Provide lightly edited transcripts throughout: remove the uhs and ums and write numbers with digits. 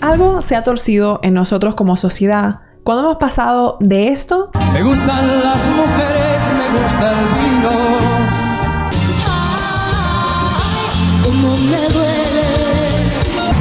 Algo se ha torcido en nosotros como sociedad cuando hemos pasado de esto. Me gustan las mujeres, me gusta el vino. Ay, cómo me duele.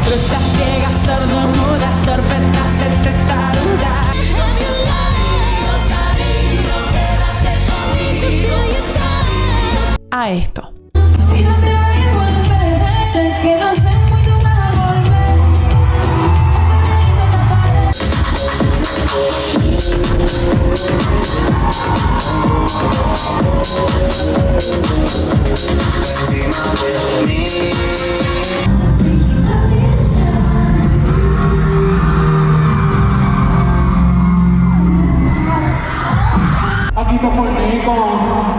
Frutas ciegas, sordomudas, tormentas de testaruda. A esto. Y no te voy a volver, sé que no sé cuándo vas a volver. Aquí te fornico,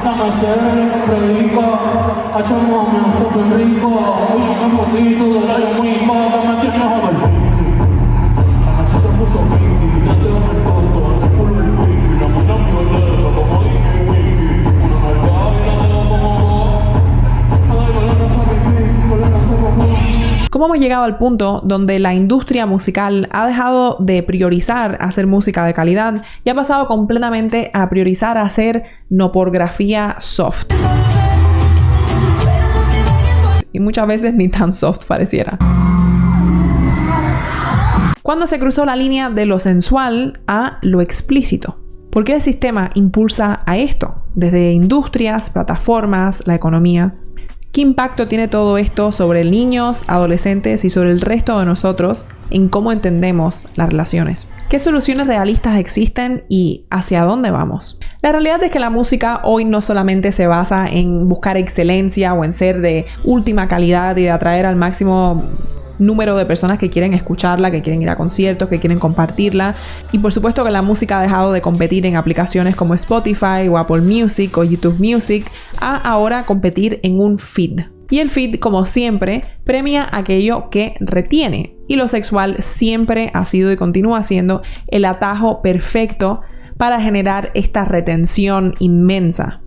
dame ser, predico, hacho mami, esto es rico, oye una fotito de la yomico, que me tienes a ver pinky. La noche se puso pinky, ya te doy el tonto, en el culo el pinky, la mano violeta como Dinky Winky, una malvada y la dedo como vos, ay, con la casa pipí, con la casa como ¿Cómo hemos llegado al punto donde la industria musical ha dejado de priorizar hacer música de calidad y ha pasado completamente a priorizar hacer no pornografía soft? Y muchas veces ni tan soft pareciera. ¿Cuándo se cruzó la línea de lo sensual a lo explícito? ¿Por qué el sistema impulsa a esto? Desde industrias, plataformas, la economía. ¿Qué impacto tiene todo esto sobre niños, adolescentes y sobre el resto de nosotros en cómo entendemos las relaciones? ¿Qué soluciones realistas existen y hacia dónde vamos? La realidad es que la música hoy no solamente se basa en buscar excelencia o en ser de última calidad y de atraer al máximo número de personas que quieren escucharla, que quieren ir a conciertos, que quieren compartirla. Y por supuesto que la música ha dejado de competir en aplicaciones como Spotify o Apple Music o YouTube Music a ahora competir en un feed. Y el feed, como siempre, premia aquello que retiene. Y lo sexual siempre ha sido y continúa siendo el atajo perfecto para generar esta retención inmensa.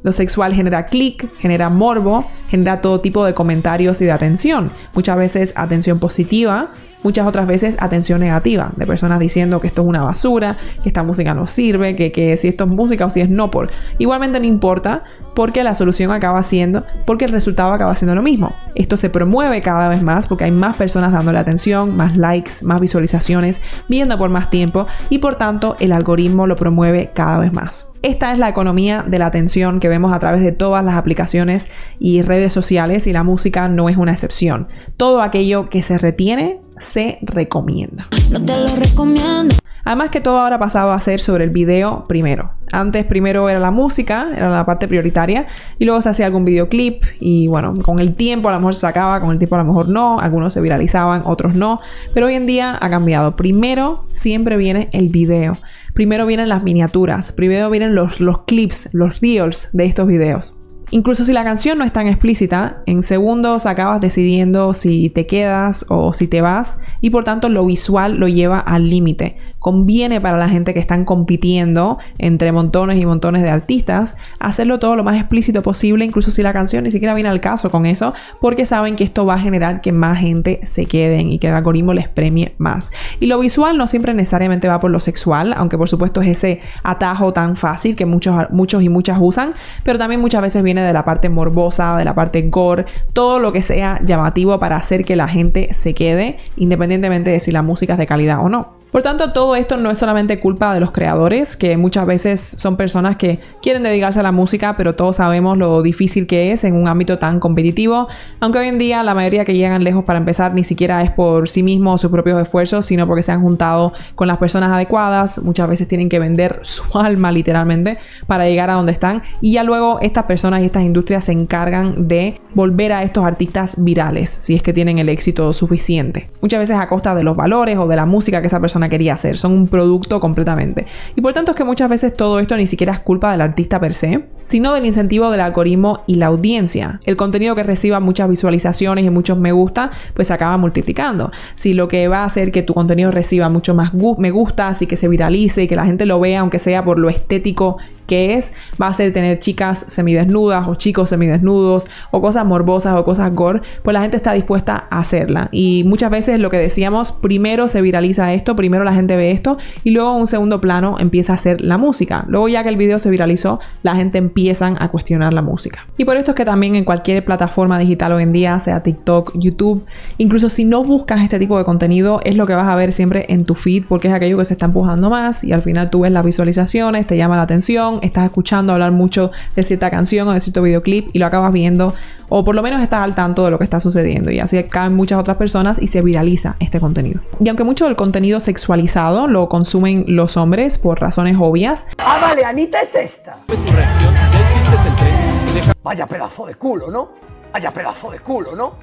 Lo sexual genera clic, genera morbo, genera todo tipo de comentarios y de atención. Muchas veces atención positiva, muchas otras veces atención negativa, de personas diciendo que esto es una basura, que esta música no sirve, que si esto es música o si es no por. Igualmente no importa, porque la solución acaba siendo, porque el resultado acaba siendo lo mismo. Esto se promueve cada vez más porque hay más personas dándole atención, más likes, más visualizaciones, viendo por más tiempo y por tanto el algoritmo lo promueve cada vez más. Esta es la economía de la atención que vemos a través de todas las aplicaciones y redes sociales y la música no es una excepción. Todo aquello que se retiene se recomienda. No te lo recomiendo. Además que todo ahora ha pasado a ser sobre el video primero. Antes primero era la música, era la parte prioritaria, y luego se hacía algún videoclip y bueno, con el tiempo a lo mejor se sacaba, con el tiempo a lo mejor no, algunos se viralizaban, otros no, pero hoy en día ha cambiado. Primero siempre viene el video, primero vienen las miniaturas, primero vienen los clips, los reels de estos videos. Incluso si la canción no es tan explícita, en segundos acabas decidiendo si te quedas o si te vas y por tanto lo visual lo lleva al límite. Conviene para la gente que están compitiendo entre montones y montones de artistas hacerlo todo lo más explícito posible, incluso si la canción ni siquiera viene al caso con eso, porque saben que esto va a generar que más gente se queden y que el algoritmo les premie más. Y lo visual no siempre necesariamente va por lo sexual, aunque por supuesto es ese atajo tan fácil que muchos y muchas usan, pero también muchas veces viene de la parte morbosa, de la parte gore, todo lo que sea llamativo para hacer que la gente se quede, independientemente de si la música es de calidad o no. Por tanto, todo esto no es solamente culpa de los creadores, que muchas veces son personas que quieren dedicarse a la música, pero todos sabemos lo difícil que es en un ámbito tan competitivo, aunque hoy en día la mayoría que llegan lejos para empezar ni siquiera es por sí mismos o sus propios esfuerzos, sino porque se han juntado con las personas adecuadas. Muchas veces tienen que vender su alma literalmente para llegar a donde están, y ya luego estas personas y estas industrias se encargan de volver a estos artistas virales, si es que tienen el éxito suficiente. Muchas veces a costa de los valores o de la música que esa persona persona quería hacer, son un producto completamente. Y por tanto es que muchas veces todo esto ni siquiera es culpa del artista per se, sino del incentivo del algoritmo y la audiencia. El contenido que reciba muchas visualizaciones y muchos me gusta, pues se acaba multiplicando. Si lo que va a hacer que tu contenido reciba mucho más me gustas y que se viralice y que la gente lo vea, aunque sea por lo estético que es, va a ser tener chicas semidesnudas o chicos semidesnudos o cosas morbosas o cosas gore, pues la gente está dispuesta a hacerla. Y muchas veces lo que decíamos, primero se viraliza esto, primero la gente ve esto y luego en un segundo plano empieza a hacer la música. Luego ya que el video se viralizó, la gente empiezan a cuestionar la música. Y por esto es que también en cualquier plataforma digital hoy en día, sea TikTok, YouTube, incluso si no buscas este tipo de contenido, es lo que vas a ver siempre en tu feed, porque es aquello que se está empujando más y al final tú ves las visualizaciones, te llama la atención, estás escuchando hablar mucho de cierta canción o de cierto videoclip y lo acabas viendo, o por lo menos estás al tanto de lo que está sucediendo, y así caen muchas otras personas y se viraliza este contenido. Y aunque mucho del contenido sexualizado lo consumen los hombres por razones obvias. Ah, vale, Anita es esta. Tu reacción, ya hiciste el tren. Vaya pedazo de culo, ¿no? Vaya pedazo de culo, ¿no?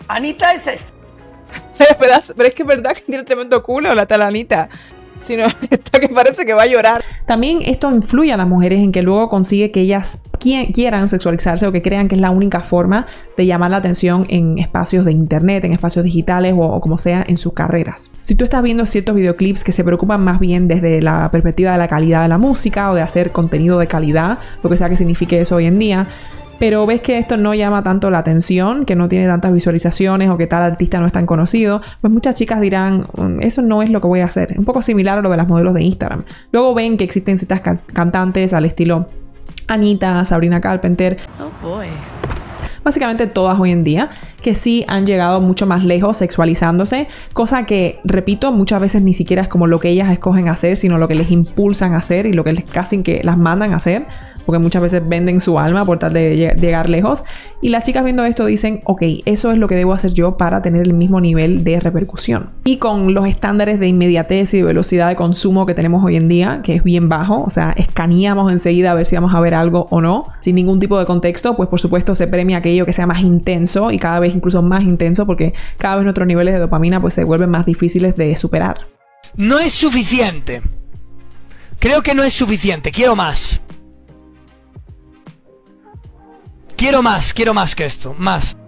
Anita es esta. Pero es que es verdad que tiene tremendo culo la talanita. Si no, está que parece que va a llorar. También esto influye a las mujeres en que luego consigue que ellas quieran sexualizarse o que crean que es la única forma de llamar la atención en espacios de internet, en espacios digitales o como sea en sus carreras. Si tú estás viendo ciertos videoclips que se preocupan más bien desde la perspectiva de la calidad de la música o de hacer contenido de calidad, lo que sea que signifique eso hoy en día, pero ves que esto no llama tanto la atención, que no tiene tantas visualizaciones o que tal artista no es tan conocido, pues muchas chicas dirán, eso no es lo que voy a hacer. Un poco similar a lo de las modelos de Instagram. Luego ven que existen ciertas cantantes al estilo Anita, Sabrina Carpenter. Oh boy. Básicamente todas hoy en día que sí han llegado mucho más lejos sexualizándose, cosa que, repito, muchas veces ni siquiera es como lo que ellas escogen hacer, sino lo que les impulsan a hacer y lo que les casi que las mandan a hacer, porque muchas veces venden su alma por tal de llegar lejos. Y las chicas viendo esto dicen, ok, eso es lo que debo hacer yo para tener el mismo nivel de repercusión. Y con los estándares de inmediatez y de velocidad de consumo que tenemos hoy en día, que es bien bajo, o sea, escaneamos enseguida a ver si vamos a ver algo o no, sin ningún tipo de contexto, pues por supuesto se premia aquello que sea más intenso y cada vez incluso más intenso, porque cada vez nuestros niveles de dopamina pues se vuelven más difíciles de superar. No es suficiente. Creo que no es suficiente. Quiero más. Quiero más que esto. Más.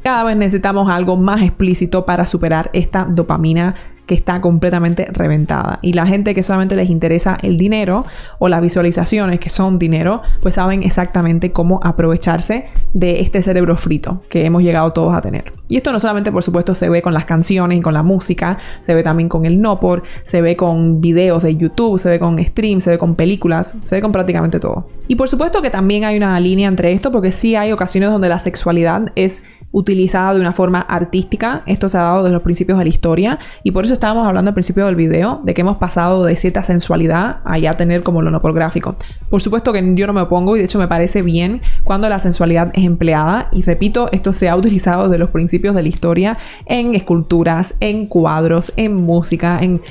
Cada vez necesitamos algo más explícito para superar esta dopamina que está completamente reventada. Y la gente que solamente les interesa el dinero o las visualizaciones que son dinero, pues saben exactamente cómo aprovecharse de este cerebro frito que hemos llegado todos a tener. Y esto no solamente, por supuesto, se ve con las canciones y con la música, se ve también con el no por, se ve con videos de YouTube, se ve con streams, se ve con películas, se ve con prácticamente todo. Y por supuesto que también hay una línea entre esto, porque sí hay ocasiones donde la sexualidad es utilizada de una forma artística. Esto se ha dado desde los principios de la historia y por eso estábamos hablando al principio del video de que hemos pasado de cierta sensualidad a ya tener como lo no pornográfico. Por supuesto que yo no me opongo y de hecho me parece bien cuando la sensualidad es empleada, y repito, esto se ha utilizado desde los principios de la historia en esculturas, en cuadros, en música, en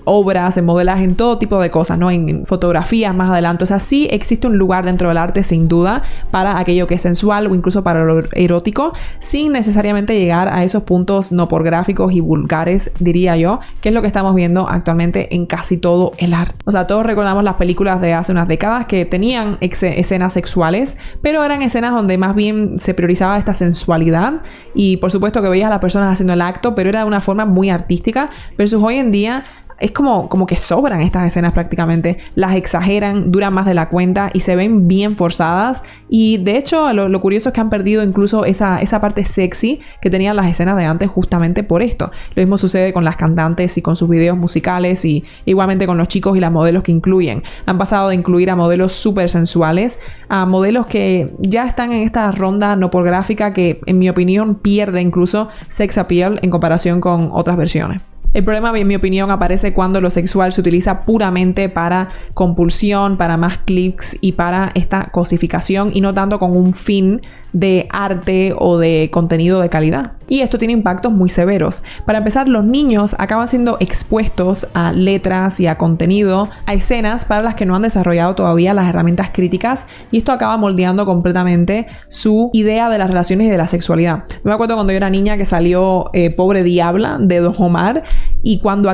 obras, en modelaje, en todo tipo de cosas, ¿no? En fotografías más adelante. O sea, sí existe un lugar dentro del arte sin duda para aquello que es sensual o incluso para lo erótico, sin necesariamente llegar a esos puntos no pornográficos y vulgares, diría yo, que es lo que estamos viendo actualmente en casi todo el arte. O sea, todos recordamos las películas de hace unas décadas que tenían escenas sexuales, pero eran escenas donde más bien se priorizaba esta sensualidad y por supuesto que veías a las personas haciendo el acto, pero era de una forma muy artística, versus hoy en día es como que sobran estas escenas prácticamente, las exageran, duran más de la cuenta y se ven bien forzadas. Y de hecho lo curioso es que han perdido incluso esa parte sexy que tenían las escenas de antes justamente por esto. Lo mismo sucede con las cantantes y con sus videos musicales y igualmente con los chicos y las modelos que incluyen. Han pasado de incluir a modelos súper sensuales a modelos que ya están en esta ronda no pornográfica que en mi opinión pierde incluso sex appeal en comparación con otras versiones. El problema, en mi opinión, aparece cuando lo sexual se utiliza puramente para compulsión, para más clics y para esta cosificación y no tanto con un fin de arte o de contenido de calidad. Y esto tiene impactos muy severos. Para empezar, los niños acaban siendo expuestos a letras y a contenido, a escenas para las que no han desarrollado todavía las herramientas críticas, y esto acaba moldeando completamente su idea de las relaciones y de la sexualidad. Me acuerdo cuando yo era niña que salió Pobre Diabla de Don Omar, y cuando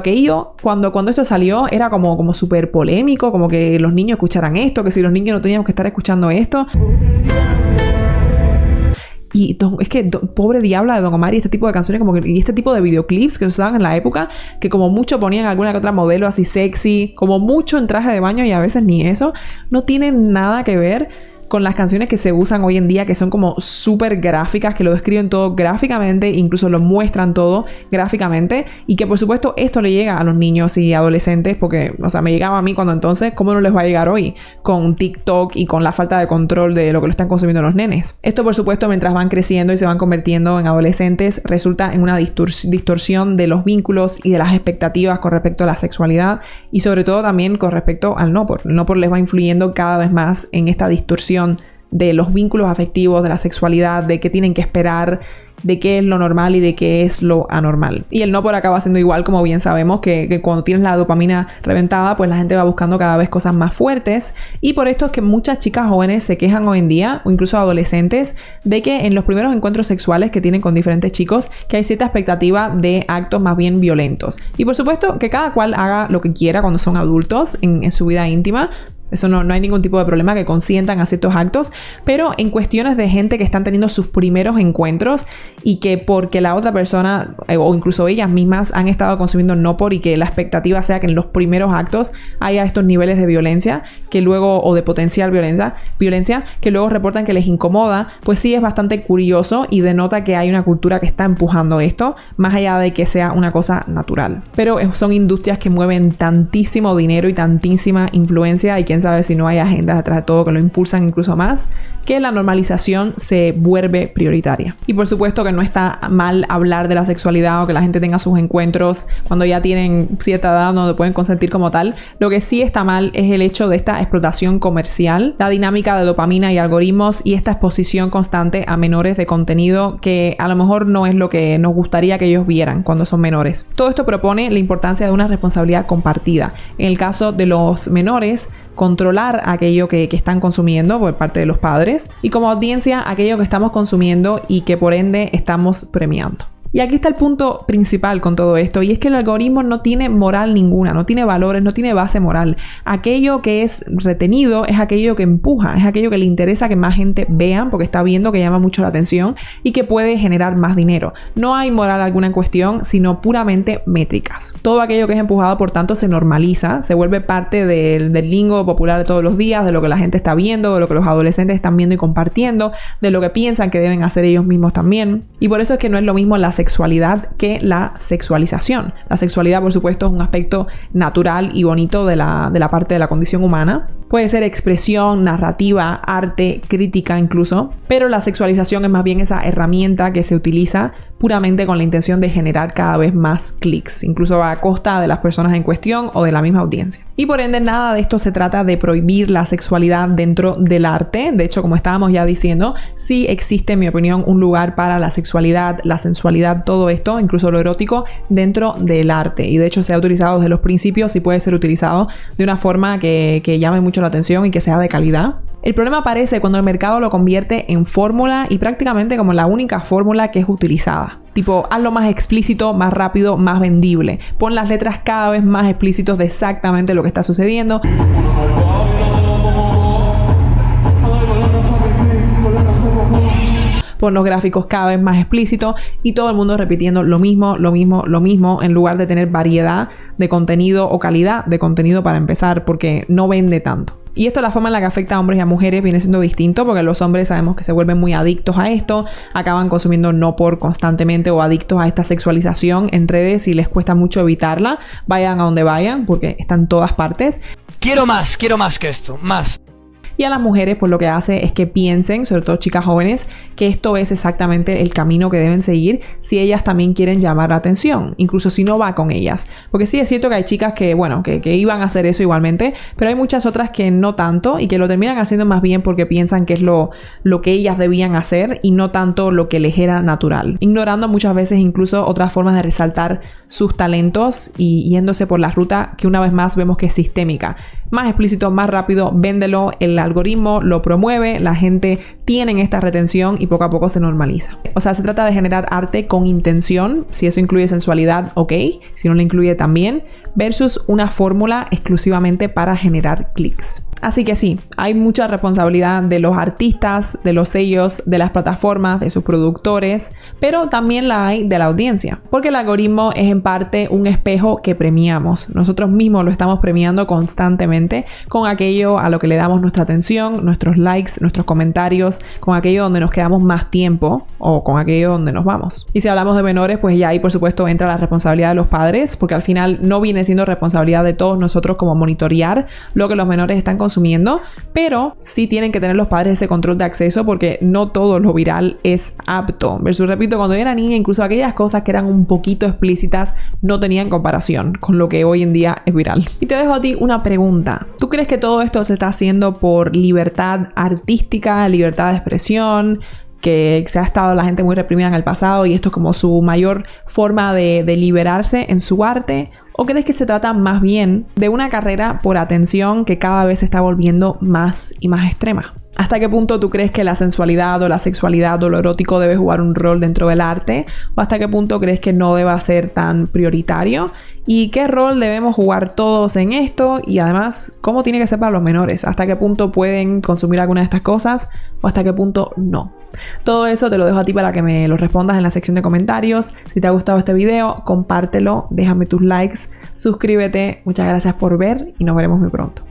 esto salió era como súper polémico, como que los niños escucharan esto, que si los niños no teníamos que estar escuchando esto. Y es que Pobre Diabla de Don Omar y este tipo de canciones y este tipo de videoclips que se usaban en la época, que como mucho ponían alguna que otra modelo así sexy, como mucho en traje de baño y a veces ni eso, no tienen nada que ver con las canciones que se usan hoy en día, que son como súper gráficas, que lo describen todo gráficamente, incluso lo muestran todo gráficamente, y que por supuesto esto le llega a los niños y adolescentes, porque, o sea, me llegaba a mí cuando entonces, ¿cómo no les va a llegar hoy? Con TikTok y con la falta de control de lo que lo están consumiendo los nenes. Esto, por supuesto, mientras van creciendo y se van convirtiendo en adolescentes, resulta en una distorsión de los vínculos y de las expectativas con respecto a la sexualidad, y sobre todo también con respecto al no por. El no por les va influyendo cada vez más en esta distorsión de los vínculos afectivos, de la sexualidad, de qué tienen que esperar, de qué es lo normal y de qué es lo anormal. Y el no por acaba siendo igual, como bien sabemos, que cuando tienes la dopamina reventada, pues la gente va buscando cada vez cosas más fuertes, y por esto es que muchas chicas jóvenes se quejan hoy en día, o incluso adolescentes, de que en los primeros encuentros sexuales que tienen con diferentes chicos, que hay cierta expectativa de actos más bien violentos. Y por supuesto que cada cual haga lo que quiera cuando son adultos en su vida íntima. Eso no hay ningún tipo de problema, que consientan a ciertos actos, pero en cuestiones de gente que están teniendo sus primeros encuentros y que porque la otra persona o incluso ellas mismas han estado consumiendo no por, y que la expectativa sea que en los primeros actos haya estos niveles de violencia que luego, o de potencial violencia que luego reportan que les incomoda, pues sí es bastante curioso y denota que hay una cultura que está empujando esto, más allá de que sea una cosa natural. Pero son industrias que mueven tantísimo dinero y tantísima influencia, y quién sabe si no hay agendas detrás de todo que lo impulsan incluso más, que la normalización se vuelve prioritaria. Y por supuesto que no está mal hablar de la sexualidad o que la gente tenga sus encuentros cuando ya tienen cierta edad donde pueden consentir como tal. Lo que sí está mal es el hecho de esta explotación comercial, la dinámica de dopamina y algoritmos, y esta exposición constante a menores de contenido que a lo mejor no es lo que nos gustaría que ellos vieran cuando son menores. Todo esto propone la importancia de una responsabilidad compartida. En el caso de los menores, controlar aquello que están consumiendo por parte de los padres, y como audiencia aquello que estamos consumiendo y que por ende estamos premiando. Y aquí está el punto principal con todo esto, y es que el algoritmo no tiene moral ninguna, no tiene valores, no tiene base moral. Aquello que es retenido es aquello que empuja, es aquello que le interesa que más gente vean porque está viendo que llama mucho la atención y que puede generar más dinero. No hay moral alguna en cuestión, sino puramente métricas. Todo aquello que es empujado, por tanto, se normaliza, se vuelve parte del lingo popular de todos los días, de lo que la gente está viendo, de lo que los adolescentes están viendo y compartiendo, de lo que piensan que deben hacer ellos mismos también. Y por eso es que no es lo mismo la sexualidad que la sexualización. La sexualidad, por supuesto, es un aspecto natural y bonito de la parte de la condición humana. Puede ser expresión, narrativa, arte, crítica incluso, pero la sexualización es más bien esa herramienta que se utiliza puramente con la intención de generar cada vez más clics, incluso a costa de las personas en cuestión o de la misma audiencia. Y por ende, nada de esto se trata de prohibir la sexualidad dentro del arte. De hecho, como estábamos ya diciendo, sí existe, en mi opinión, un lugar para la sexualidad, la sensualidad, todo esto, incluso lo erótico, dentro del arte. Y de hecho se ha utilizado desde los principios y puede ser utilizado de una forma que llame mucho la atención y que sea de calidad. El problema aparece cuando el mercado lo convierte en fórmula y prácticamente como la única fórmula que es utilizada. Tipo, hazlo más explícito, más rápido, más vendible. Pon las letras cada vez más explícitos de exactamente lo que está sucediendo. Pon los gráficos cada vez más explícitos y todo el mundo repitiendo lo mismo, en lugar de tener variedad de contenido o calidad de contenido para empezar, porque no vende tanto. Y esto, la forma en la que afecta a hombres y a mujeres, viene siendo distinto, porque los hombres sabemos que se vuelven muy adictos a esto, acaban consumiendo no por constantemente o adictos a esta sexualización en redes y les cuesta mucho evitarla, vayan a donde vayan porque está en todas partes. Quiero más que esto, más. Y a las mujeres pues lo que hace es que piensen, sobre todo chicas jóvenes, que esto es exactamente el camino que deben seguir si ellas también quieren llamar la atención, incluso si no va con ellas. Porque sí es cierto que hay chicas que, bueno, que iban a hacer eso igualmente, pero hay muchas otras que no tanto y que lo terminan haciendo más bien porque piensan que es lo que ellas debían hacer y no tanto lo que les era natural, ignorando muchas veces incluso otras formas de resaltar sus talentos y yéndose por la ruta que una vez más vemos que es sistémica. Más explícito, más rápido, véndelo, el algoritmo lo promueve, la gente tiene esta retención y poco a poco se normaliza. O sea, se trata de generar arte con intención, si eso incluye sensualidad, ok, si no lo incluye también, versus una fórmula exclusivamente para generar clics. Así que sí, hay mucha responsabilidad de los artistas, de los sellos, de las plataformas, de sus productores, pero también la hay de la audiencia, porque el algoritmo es en parte un espejo que premiamos. Nosotros mismos lo estamos premiando constantemente con aquello a lo que le damos nuestra atención, nuestros likes, nuestros comentarios, con aquello donde nos quedamos más tiempo o con aquello donde nos vamos. Y si hablamos de menores, pues ya ahí por supuesto entra la responsabilidad de los padres, porque al final no viene siendo responsabilidad de todos nosotros como monitorear lo que los menores están consumiendo, pero sí tienen que tener los padres ese control de acceso porque no todo lo viral es apto. Versus, repito, cuando yo era niña, incluso aquellas cosas que eran un poquito explícitas no tenían comparación con lo que hoy en día es viral. Y te dejo a ti una pregunta. ¿Tú crees que todo esto se está haciendo por libertad artística, libertad de expresión, que se ha estado la gente muy reprimida en el pasado y esto es como su mayor forma de liberarse en su arte? ¿O crees que se trata más bien de una carrera por atención que cada vez se está volviendo más y más extrema? ¿Hasta qué punto tú crees que la sensualidad o la sexualidad o lo erótico debe jugar un rol dentro del arte? ¿O hasta qué punto crees que no deba ser tan prioritario? ¿Y qué rol debemos jugar todos en esto? Y además, ¿cómo tiene que ser para los menores? ¿Hasta qué punto pueden consumir alguna de estas cosas? ¿O hasta qué punto no? Todo eso te lo dejo a ti para que me lo respondas en la sección de comentarios. Si te ha gustado este video, compártelo, déjame tus likes, suscríbete. Muchas gracias por ver y nos veremos muy pronto.